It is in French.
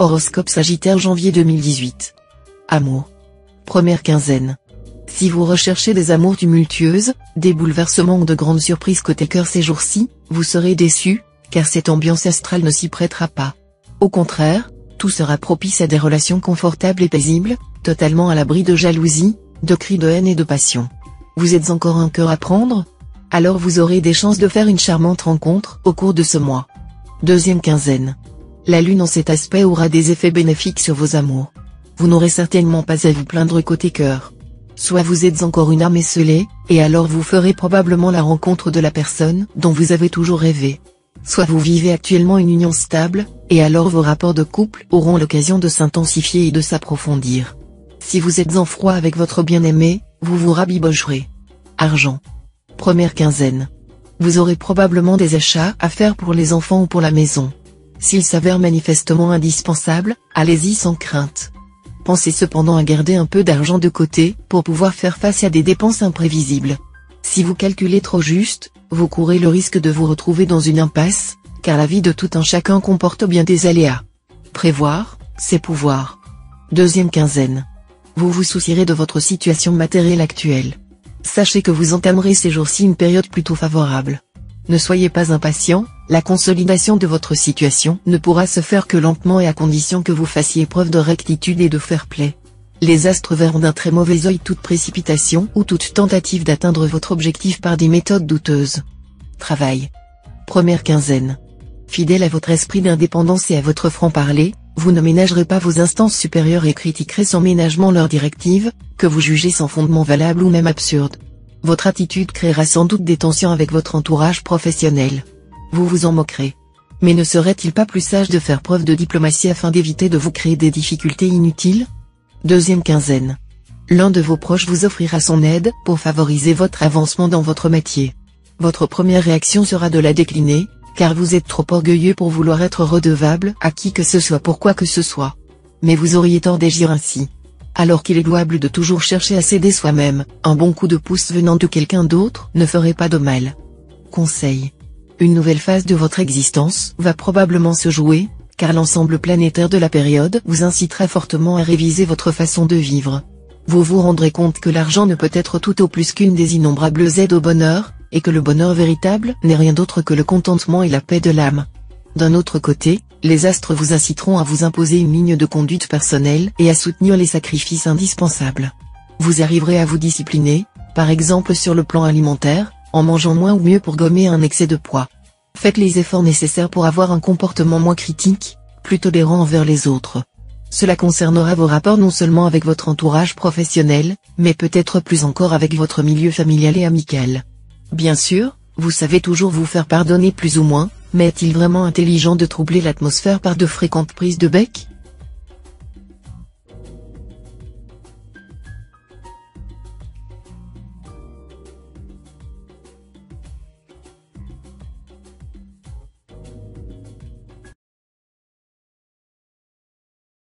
Horoscope Sagittaire janvier 2018. Amour. Première quinzaine. Si vous recherchez des amours tumultueuses, des bouleversements ou de grandes surprises côté cœur ces jours-ci, vous serez déçus, car cette ambiance astrale ne s'y prêtera pas. Au contraire, tout sera propice à des relations confortables et paisibles, totalement à l'abri de jalousie, de cris de haine et de passion. Vous êtes encore un cœur à prendre? Alors vous aurez des chances de faire une charmante rencontre au cours de ce mois. Deuxième quinzaine. La lune en cet aspect aura des effets bénéfiques sur vos amours. Vous n'aurez certainement pas à vous plaindre côté cœur. Soit vous êtes encore une âme esselée, et alors vous ferez probablement la rencontre de la personne dont vous avez toujours rêvé. Soit vous vivez actuellement une union stable, et alors vos rapports de couple auront l'occasion de s'intensifier et de s'approfondir. Si vous êtes en froid avec votre bien-aimé, vous vous rabibocherez. Argent. Première quinzaine. Vous aurez probablement des achats à faire pour les enfants ou pour la maison. S'il s'avère manifestement indispensable, allez-y sans crainte. Pensez cependant à garder un peu d'argent de côté pour pouvoir faire face à des dépenses imprévisibles. Si vous calculez trop juste, vous courez le risque de vous retrouver dans une impasse, car la vie de tout un chacun comporte bien des aléas. Prévoir, c'est pouvoir. Deuxième quinzaine. Vous vous soucierez de votre situation matérielle actuelle. Sachez que vous entamerez ces jours-ci une période plutôt favorable. Ne soyez pas impatient, la consolidation de votre situation ne pourra se faire que lentement et à condition que vous fassiez preuve de rectitude et de fair-play. Les astres verront d'un très mauvais œil toute précipitation ou toute tentative d'atteindre votre objectif par des méthodes douteuses. Travail. Première quinzaine. Fidèle à votre esprit d'indépendance et à votre franc-parler, vous ne ménagerez pas vos instances supérieures et critiquerez sans ménagement leurs directives, que vous jugez sans fondement valable ou même absurde. Votre attitude créera sans doute des tensions avec votre entourage professionnel. Vous vous en moquerez. Mais ne serait-il pas plus sage de faire preuve de diplomatie afin d'éviter de vous créer des difficultés inutiles? Deuxième quinzaine. L'un de vos proches vous offrira son aide pour favoriser votre avancement dans votre métier. Votre première réaction sera de la décliner, car vous êtes trop orgueilleux pour vouloir être redevable à qui que ce soit pour quoi que ce soit. Mais vous auriez tort d'agir ainsi. Alors qu'il est louable de toujours chercher à s'aider soi-même, un bon coup de pouce venant de quelqu'un d'autre ne ferait pas de mal. Conseil. Une nouvelle phase de votre existence va probablement se jouer, car l'ensemble planétaire de la période vous incitera fortement à réviser votre façon de vivre. Vous vous rendrez compte que l'argent ne peut être tout au plus qu'une des innombrables aides au bonheur, et que le bonheur véritable n'est rien d'autre que le contentement et la paix de l'âme. D'un autre côté, les astres vous inciteront à vous imposer une ligne de conduite personnelle et à soutenir les sacrifices indispensables. Vous arriverez à vous discipliner, par exemple sur le plan alimentaire, en mangeant moins ou mieux pour gommer un excès de poids. Faites les efforts nécessaires pour avoir un comportement moins critique, plus tolérant envers les autres. Cela concernera vos rapports non seulement avec votre entourage professionnel, mais peut-être plus encore avec votre milieu familial et amical. Bien sûr, vous savez toujours vous faire pardonner plus ou moins, mais est-il vraiment intelligent de troubler l'atmosphère par de fréquentes prises de bec?